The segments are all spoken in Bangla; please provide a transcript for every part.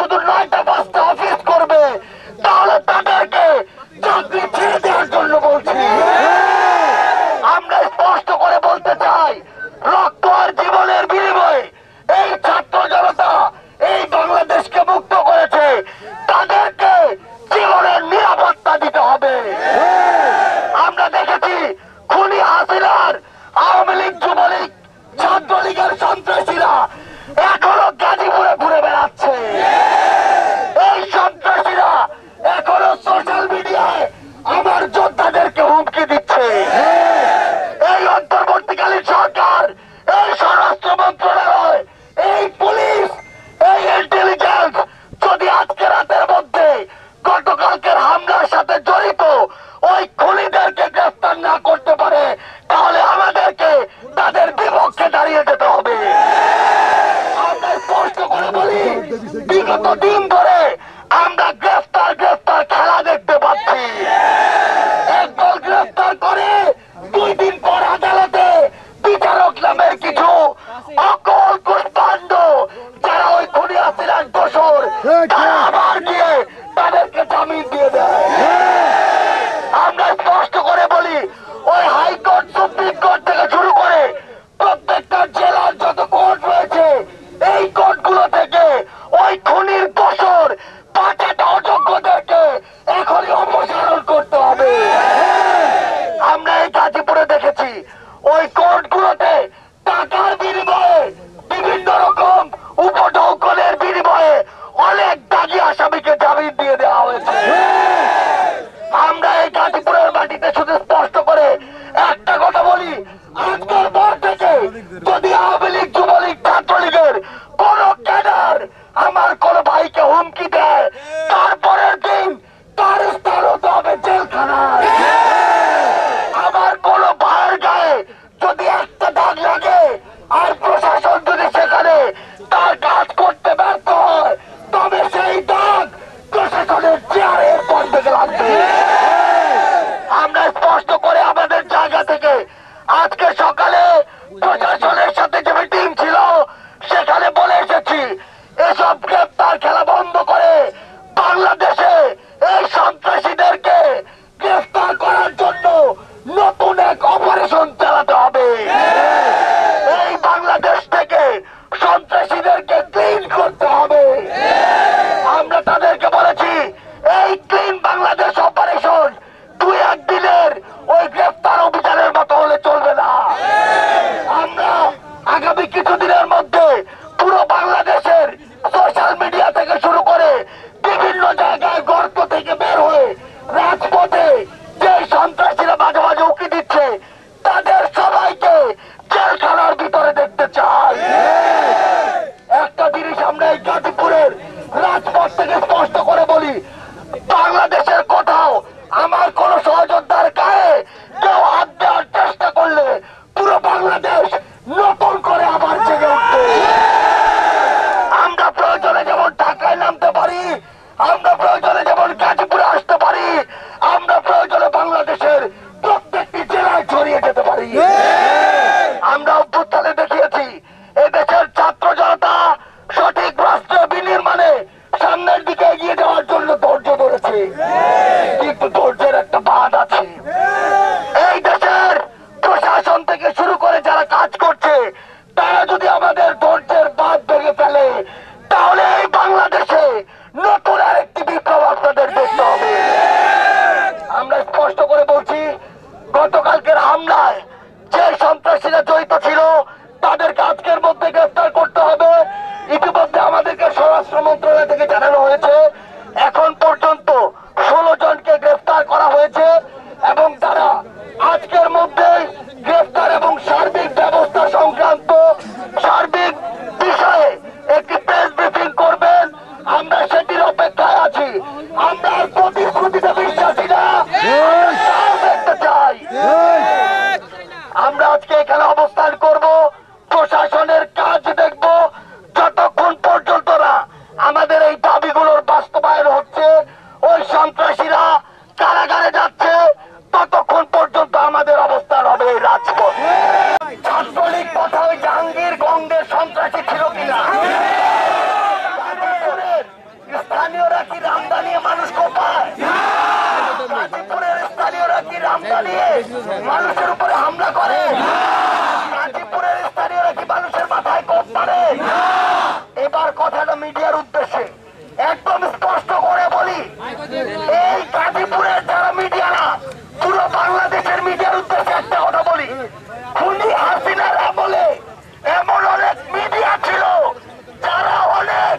শুধু 9টা 5টা অফিস করবে, তাহলে তাদেরকে চাকরি ছেড়ে দেওয়ার জন্য বলছি। আমরা স্পষ্ট করে বলতে চাই, রক্ত আর জীবনের বিনিময়ে এই ছাত্র জনতা এই বাংলাদেশকে মুক্ত করেছে, তাদেরকে জীবনের নিরাপত্তা দিতে হবে। আমরা দেখেছি খুনি হাসিনার আওয়ামী লীগ, যুবলীগ, ছাত্রলীগের সন্ত্রাসীরা এখনো গাজীপুরে ঘুরে বেড়াচ্ছে। এই সন্ত্রাসীরা এখনো সোশ্যাল মিডিয়ায় আমার যোদ্ধাদেরকে হুমকি দিচ্ছে। এই অন্তর্বর্তীকালীন সরকার, এই স্বরাষ্ট্র মন্ত্রণালয়, এই পুলিশ, এই ইন্টেলিজেন্স যদি আজকে রাতের মধ্যে গতকালকের হামলার সাথে জড়িত ওই খুনিদেরকে গ্রেফতার না করতে পারে, তাহলে আমাদেরকে তাদের বিপক্ষে দাঁড়িয়ে যেতে হবে। আমরা স্পষ্ট করে বলি, বিগত দিন ধরে আমরা গ্রেফতার খেলা দেখতে পাচ্ছি। একদল গ্রেফতার করে 2 দিন পর আদালতে বিচারক নামের কিছু অকল কুষ্পাণ্ড যারা ওই খুনি হাসিনার দোষর, তারা আবার গিয়ে তাদেরকে জামিন দিয়ে দেয়। আমরা স্পষ্ট করে বলি, ওই হাইকোর্ট, সুপ্রিম কোর্ট থেকে শুরু করে প্রত্যেকটা জেলার যত কোর্ট রয়েছে, এই কোর্টগুলো থেকে ওই খুনির দোষর 5টা অযোগ্যদেরকে এখনই অপসারণ করতে হবে। আমরা এই গাজীপুরে দেখেছি ওই কোর্টগুলোতে টাকার বিনিময়ে, বিভিন্ন রকম উপঢৌকনের বিনিময়ে অনেক দাগি আসামিকে জামিন দিয়ে দেওয়া হয়েছে। আমরা এই গাজীপুরের মাটিতে শুধু স্পষ্ট করে একটা কথা বলি, আজকের পর থেকে যদি আওয়ামী লীগ, যুবলীগ, ছাত্রলীগের কোন ক্যাডার আমার কোন ভাইকে হুমকি দেয়, তারপরের দিন তার স্থান হতে হবে জেলখানায়। আমার কোন ভাইয়ের গায়ে যদি একটা দাগ লাগে আর প্রশাসন যদি সেখানে তার কাজ করতে ব্যর্থ হয়, তবে সেই দাগ প্রশাসনের চেয়ারের পর থেকে লাগবে। আমরা স্পষ্ট করে আমাদের জায়গা থেকে আজকে সকালে প্রশাসনের সাথে যে মিটিং ছিল সেখানে বলে এসেছি, এসব গ্রেফতার খেলা বন্ধ করে বাংলাদেশে এই সন্ত্রাসীদেরকে গ্রেফতার করার জন্য নতুন এক অপারেশন চালাতে হবে। এই বাংলাদেশ থেকে সন্ত্রাসীদেরকে ক্লিন করতে হবে। আমরা তাদেরকে বলেছি, এই ক্লিন বাংলাদেশ অপারেশন 2-1 দিনের ওই গ্রেফতার অভিযানের মতো হলে চলবে না। আমরা আগামী কিছুদিনের মধ্যে পুরো বাংলাদেশের সোশ্যাল মিডিয়া থেকে শুরু করে বিভিন্ন জায়গায় গর্ত থেকে বের হয়ে রাজপথে যে সন্ত্রাসীরা মাঝে মাঝে উকি দিচ্ছে, তাদের সবাইকে জেলখানার ভিতরে দেখতে চাই। একটা জিনিস আমরা এই গাজীপুরের রাজপথ থেকে স্পষ্ট করে বলি, বাংলাদেশের কোথাও আমার কোন সহযোদ্ধার গায়ে কেউ হাত দেওয়ার চেষ্টা করলে পুরো বাংলাদেশ নতুন করে আবার জেগে উঠবে। আমরা প্রয়োজনে যেমন ঢাকায় নামতে পারি, আমরা প্রয়োজনে যেমন গাজীপুরে আসতে পারি, আমরা প্রয়োজনে বাংলাদেশের প্রত্যেকটি জেলায় ছড়িয়ে যেতে পারি। আমরা অভ্যুত্থানে দেখিয়েছি এদেশের ছাত্র জনতা সঠিক রাষ্ট্র বিনির্মাণে সামনের দিকে এগিয়ে যাওয়ার জন্য ধৈর্য ধরেছে, কিন্তু ধৈর্যের একটা বাঁধ আছে। এই দেশের প্রশাসন থেকে শুরু করে যারা কাজ করছে, তারা যদি আমাদের ধৈর্যের বাঁধ ভেঙে ফেলে, তাহলে এই বাংলাদেশে নতুন আরেকটি বিপ্লব আপনাদের দেখতে হবে। আমরা স্পষ্ট করে বলছি, গতকালকের হামলায় যে সন্ত্রাসীরা জড়িত ছিল তাদেরকে আজকের মধ্যে গ্রেফতার করতে হবে। ইতিমধ্যে আমাদেরকে স্বরাষ্ট্র মন্ত্রণালয় থেকে জানানো হয়েছে, এখন পর্যন্ত 16 জনকে গ্রেফতার করা হয়েছে এবং তারা আজকের মধ্যে গ্রেফতার এবং সার্বিক ব্যবস্থা সংক্রান্ত সার্বিক বিষয়ে একটি প্রেস ব্রিফিং করবেন। আমরা সেটির অপেক্ষায় আছি। আমরা আর প্রতিশ্রুতিতে বিশ্বাসী না, দেখতে চাই। আমরা আজকে এখানে অবস্থান করব, প্রশাসনের কাজ দেখব, যতক্ষণ পর্যন্ত না আমাদের এই দাবিগুলোর বাস্তবায়ন হচ্ছে, ওই সন্ত্রাসীরা কারাগারে যাচ্ছে, ততক্ষণ পর্যন্ত আমাদের অবস্থান হবে এই রাজপথ। ছাত্রলীগ কথা ওই জাহাঙ্গীর গঙ্গের সন্ত্রাসী ছিল কিনা, স্থানীয়রা কি রামদা নিয়ে মানুষ কোপায়? গাজীপুরের স্থানীয়রা কি রামদা নিয়ে মানুষের উপরে হামলা করে? গাজীপুরের স্থানীয়রা কি মানুষের মাথায় কোপ মারে? এবার কথাটা মিডিয়ার উদ্দেশ্যে একদম স্পষ্ট করে বলি, এই গাজীপুরের যারা মিডিয়ারা, পুরো বাংলাদেশের মিডিয়ার উদ্দেশ্যে একটা কথা বলি, খুনি হাসিনার আমলে এমন অনেক মিডিয়া ছিল যারা অনেক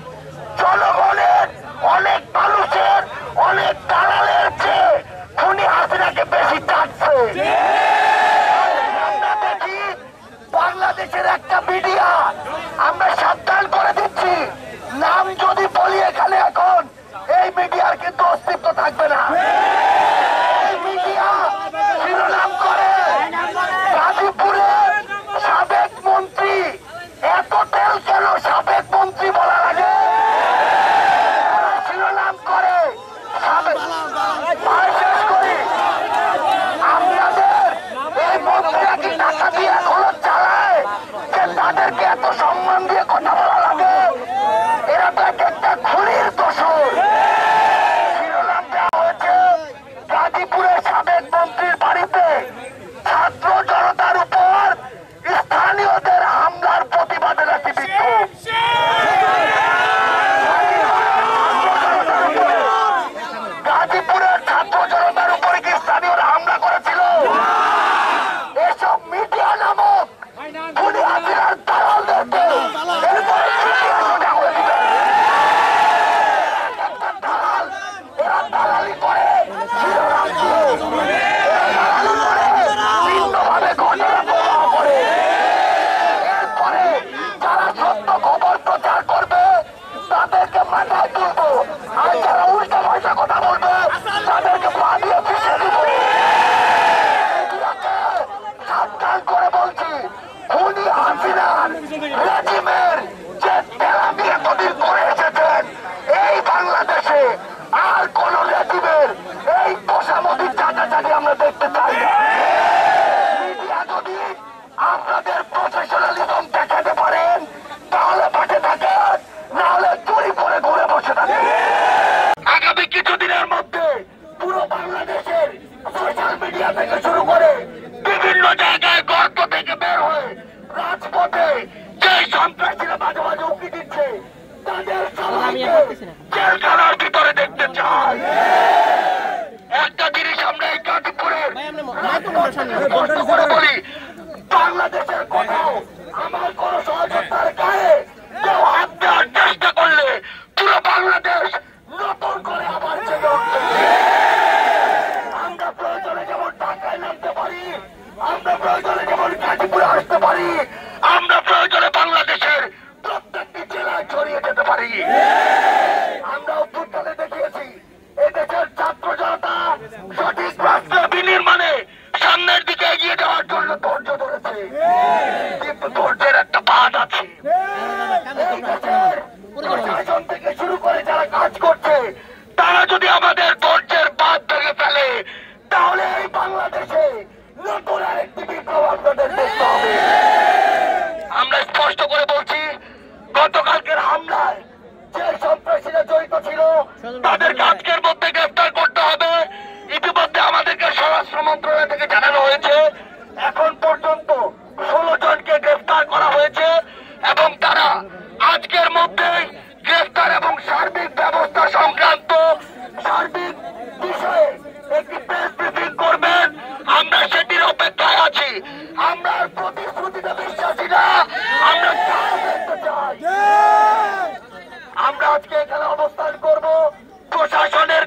জনগণের, অনেক মানুষের, অনেক দালালের চেয়ে খুনি হাসিনাকে বেশি চাচ্ছে। আমরা দেখি বাংলাদেশের একটা মিডিয়া, আমরা সাবধান করে দিচ্ছি, নাম যদি বলি এখানে এখন এই মিডিয়ার কিন্তু অস্তিত্ব থাকবে না। এই মিডিয়া শিরোনাম করে গাজীপুরের সাবেক মন্ত্রী, এত তেল কেন সাবেক মন্ত্রী বলা লাগে? শিরোনাম করে সাবেক, শেষ করি, আপনাদের এই মন্ত্রীরা কি টাকা দিয়ে এখনো চালায় যে তাদেরকে এত সম্মান দিয়ে কথা বলা লাগে? এরা তো একটা খুনির দোষর। শিরোনাম দেওয়া হয়েছে গাজীপুরের সাবেক মন্ত্রীর বাড়িতে ছাত্র জনতার উপর স্থানীয়দের হামলার প্রতিবাদে নাকি বিক্ষোভ। গাজীপুরের ছাত্র জনতার উপরে কি স্থানীয়রা হামলা করেছিল? এসব মিডিয়া নামক খুনি হাসিনার দালালদেরকে এরপরে সোজা করে দিবে। একটা দালাল, এরা দালালি করে, শিরোনাম দিয়ে, এরা দালালি করে, ভিন্নভাবে ঘটনা প্রবাহ করে। এরপরে যারা সত্য খবর প্রচার করবে তাদেরকে মাথায় তুলবো, আর যারা উল্টা পাল্টা কথা বলবে তাদেরকে পা দিয়ে পিছিয়ে দিব। সাবধান করে বলছি, খুনি হাসিনার রেজিমের যে তেলামি এতদিন করে এসেছেন এই বাংলাদেশে আর কোন রেজিমের এই বসামতির চাটাচাটি আমরা দেখতে চাই না। মিডিয়া যদি আপনাদের প্রফেশনালিজম দেখাতে পারেন তাহলে পাঠে থাকেন, নাহলে চুরি করে ঘুরে বসে থাকেন। আগামী কিছুদিনের মধ্যে পুরো বাংলাদেশের সোশ্যাল মিডিয়া থেকে শুরু করে বিভিন্ন জায়গায় গর্ত থেকে বের হয়ে রাজপথে যে সন্ত্রাসীরা মাঝে মাঝে উঁকি দিচ্ছে তাদের সবাইকে জেলখানার ভিতরে দেখতে চাই। একটা জিনিস আমরা এই গাজীপুরের স্পষ্ট করে বলি, বাংলাদেশের কোথাও আমার কোন সহযোগিতার গায়ে কেউ হাত দেওয়ার চেষ্টা করলে পুরো বাংলাদেশ নতুন করে আবার জেগে উঠবে। আমরা প্রয়োজনে যেমন ঢাকায় নামতে পারি, আমরা প্রয়োজনে যেমন গাজীপুরে আসতে পারি, আমরা প্রয়োজনে বাংলাদেশের প্রত্যেকটি জেলায় ছড়িয়ে যেতে পারি। আমরা অভ্যুত্থানে দেখিয়েছি এদেশের ছাত্র জনতা সঠিক রাষ্ট্র বিনির্মাণে সামনের দিকে এগিয়ে যাওয়ার জন্য ধৈর্য ধরেছে, কিন্তু ধৈর্যের একটা বাঁধ আছে। এই দেশের প্রশাসন থেকে শুরু করে যারা কাজ করছে তারা যদি আমাদের ধৈর্যের বাঁধ ভেঙে ফেলে তাহলে এই বাংলাদেশে নতুন আরেকটি বিপ্লব আপনাদের দেখতে হবে। আমরা স্পষ্ট করে বলছি, গতকালকের হামলায় যে সন্ত্রাসীরা জড়িত ছিল তাদেরকে আজকের মধ্যে গ্রেফতার করতে হবে। ইতিমধ্যে আমাদেরকে স্বরাষ্ট্র মন্ত্রণালয় থেকে জানানো হয়েছে এখন পর্যন্ত 16 জনকে গ্রেফতার করা হয়েছে এবং তারা আজকের মধ্যেই গ্রেফতার এবং সার্বিক ব্যবস্থা সংক্রান্ত সার্বিক বিষয়ে একটি প্রেস ব্রিফিং করবেন। আমরা সেটির অপেক্ষায় আছি। আমরা প্রতিশ্রুতিতে বিশ্বাসী না, আমরা কাজ দেখতে চাই। আমরা আজকে এখানে অবস্থান করব, প্রশাসনের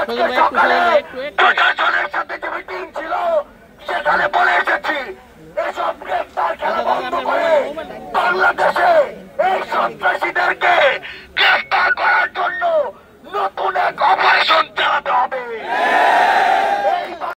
আজকে সকালে প্রশাসনের সাথে যে মিটিং ছিল সেখানে বলে এসেছি এসব গ্রেফতার খেলা বন্ধ করে বাংলাদেশে এই সন্ত্রাসীদেরকে